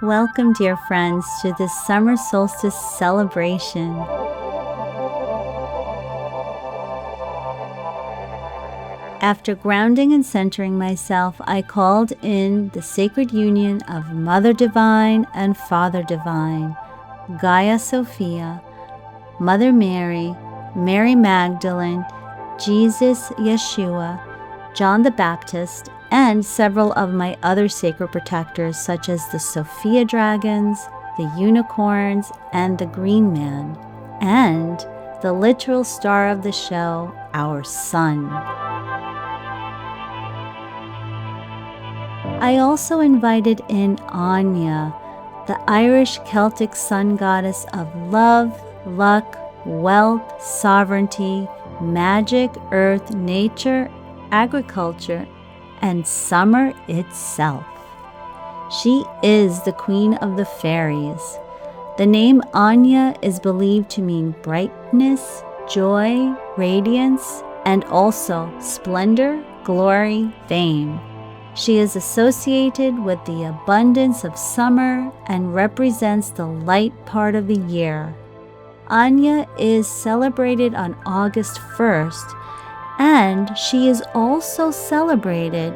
Welcome, dear friends, to this summer solstice celebration. After grounding and centering myself, I called in the sacred union of Mother Divine and Father Divine, Gaia Sophia, Mother Mary, Mary Magdalene, Jesus Yeshua, John the Baptist, and several of my other sacred protectors such as the Sophia dragons, the unicorns, and the green man, and the literal star of the show, our sun. I also invited in Anya, the Irish Celtic sun goddess of love, luck, wealth, sovereignty, magic, earth, nature, agriculture, and summer itself. She is the queen of the fairies. The name Anya is believed to mean brightness, joy, radiance, and also splendor, glory, fame. She is associated with the abundance of summer and represents the light part of the year. Anya is celebrated on August 1st, and she is also celebrated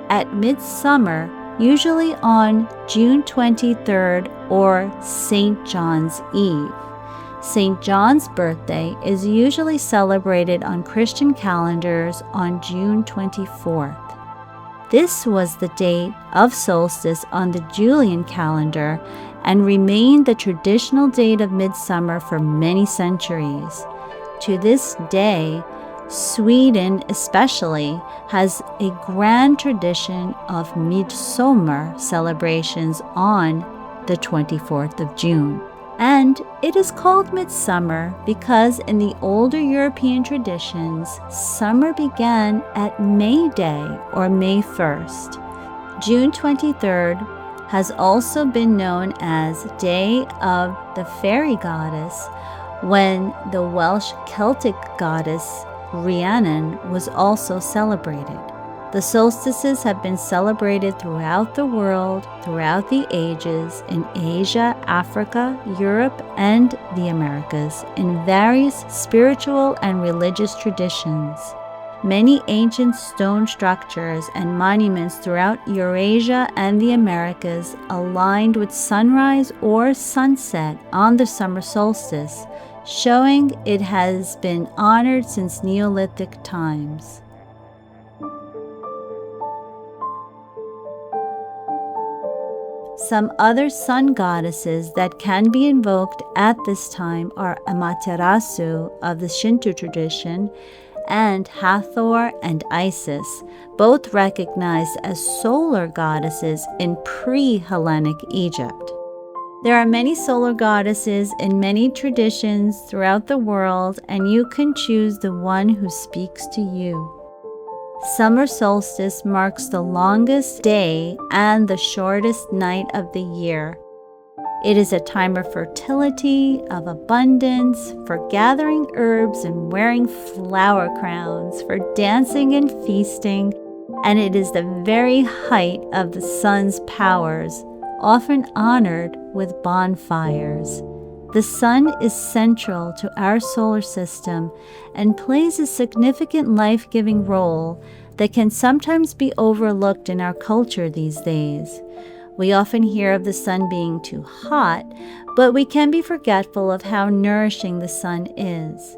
at midsummer, usually on June 23rd or St. John's Eve. St. John's birthday is usually celebrated on Christian calendars on June 24th. This was the date of solstice on the Julian calendar and remained the traditional date of midsummer for many centuries. To this day, Sweden especially has a grand tradition of midsummer celebrations on the 24th of June. And it is called midsummer because in the older European traditions, summer began at May Day or May 1st. June 23rd has also been known as Day of the Fairy Goddess, when the Welsh Celtic goddess Rhiannon was also celebrated. The solstices have been celebrated throughout the world, throughout the ages, in Asia, Africa, Europe, and the Americas, in various spiritual and religious traditions. Many ancient stone structures and monuments throughout Eurasia and the Americas aligned with sunrise or sunset on the summer solstice, showing it has been honored since Neolithic times. Some other sun goddesses that can be invoked at this time are Amaterasu of the Shinto tradition and Hathor and Isis, both recognized as solar goddesses in pre-Hellenic Egypt. There are many solar goddesses in many traditions throughout the world, and you can choose the one who speaks to you. Summer solstice marks the longest day and the shortest night of the year. It is a time of fertility, of abundance, for gathering herbs and wearing flower crowns, for dancing and feasting, and it is the very height of the sun's powers, often honored with bonfires. The sun is central to our solar system and plays a significant life-giving role that can sometimes be overlooked in our culture these days. We often hear of the sun being too hot, but we can be forgetful of how nourishing the sun is.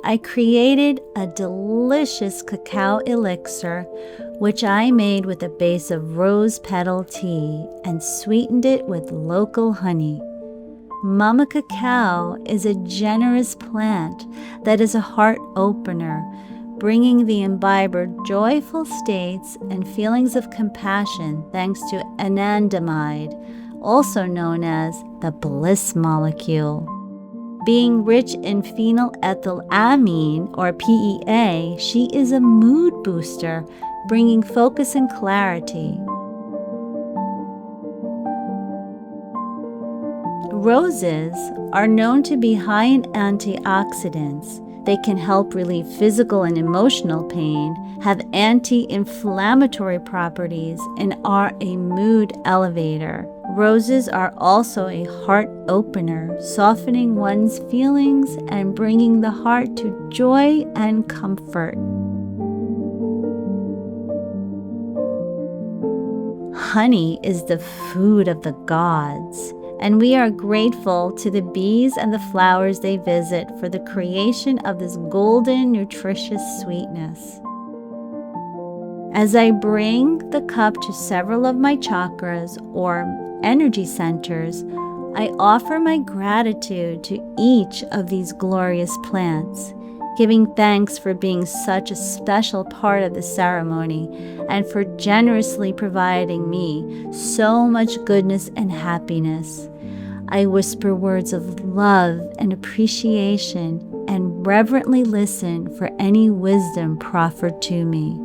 I created a delicious cacao elixir, which I made with a base of rose petal tea and sweetened it with local honey. Mama Cacao is a generous plant that is a heart opener, bringing the imbiber joyful states and feelings of compassion thanks to anandamide, also known as the bliss molecule. Being rich in phenylethylamine, or PEA, she is a mood booster, bringing focus and clarity. Roses are known to be high in antioxidants. They can help relieve physical and emotional pain, have anti-inflammatory properties, and are a mood elevator. Roses are also a heart opener, softening one's feelings and bringing the heart to joy and comfort. Honey is the food of the gods, and we are grateful to the bees and the flowers they visit for the creation of this golden, nutritious sweetness. As I bring the cup to several of my chakras or energy centers, I offer my gratitude to each of these glorious plants, giving thanks for being such a special part of the ceremony and for generously providing me so much goodness and happiness. I whisper words of love and appreciation and reverently listen for any wisdom proffered to me.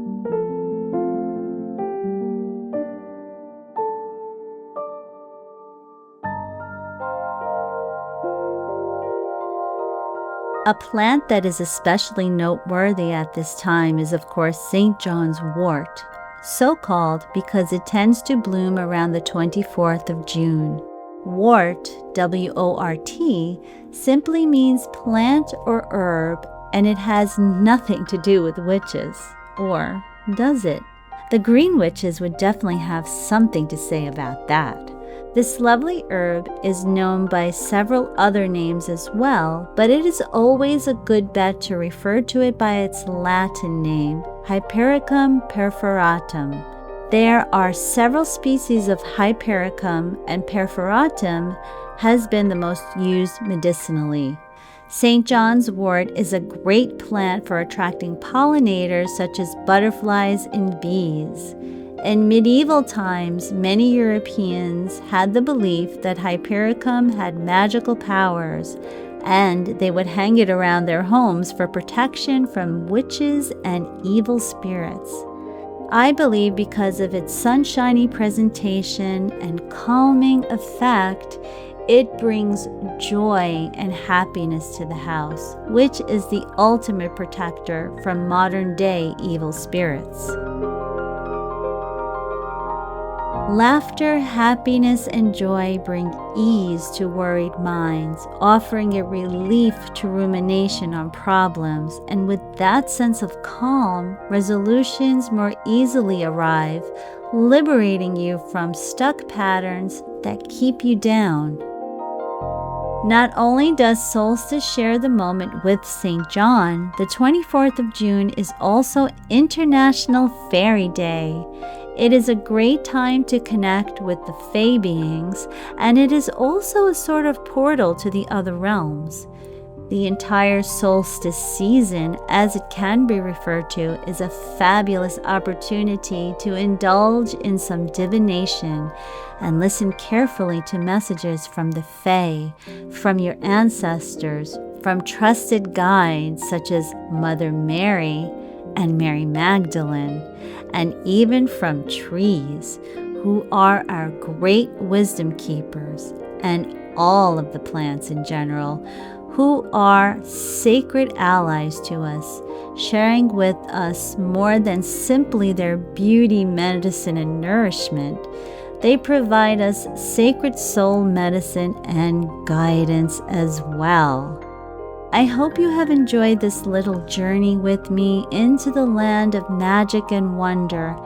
A plant that is especially noteworthy at this time is, of course, St. John's wort, so called because it tends to bloom around the 24th of June. Wort, W-O-R-T, simply means plant or herb, and it has nothing to do with witches. Or does it? The green witches would definitely have something to say about that. This lovely herb is known by several other names as well, but it is always a good bet to refer to it by its Latin name, Hypericum perforatum. There are several species of Hypericum, and perforatum has been the most used medicinally. St. John's wort is a great plant for attracting pollinators such as butterflies and bees. In medieval times, many Europeans had the belief that Hypericum had magical powers, and they would hang it around their homes for protection from witches and evil spirits. I believe because of its sunshiny presentation and calming effect, it brings joy and happiness to the house, which is the ultimate protector from modern-day evil spirits. Laughter, happiness, and joy bring ease to worried minds, offering a relief to rumination on problems, and with that sense of calm, resolutions more easily arrive, liberating you from stuck patterns that keep you down. Not only does Solstice share the moment with St. John, the 24th of June is also International Fairy Day. It is a great time to connect with the Fae beings, and it is also a sort of portal to the other realms. The entire solstice season, as it can be referred to, is a fabulous opportunity to indulge in some divination and listen carefully to messages from the Fae, from your ancestors, from trusted guides such as Mother Mary and Mary Magdalene, and even from trees, who are our great wisdom keepers, and all of the plants in general, who are sacred allies to us, sharing with us more than simply their beauty, medicine, and nourishment. They provide us sacred soul medicine and guidance as well. I hope you have enjoyed this little journey with me into the land of magic and wonder,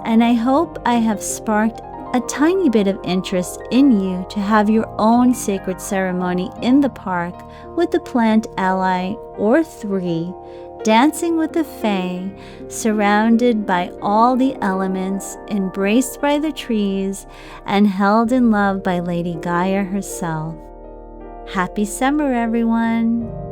and I hope I have sparked a tiny bit of interest in you to have your own sacred ceremony in the park with a plant ally or three, dancing with the Fae, surrounded by all the elements, embraced by the trees, and held in love by Lady Gaia herself. Happy summer, everyone!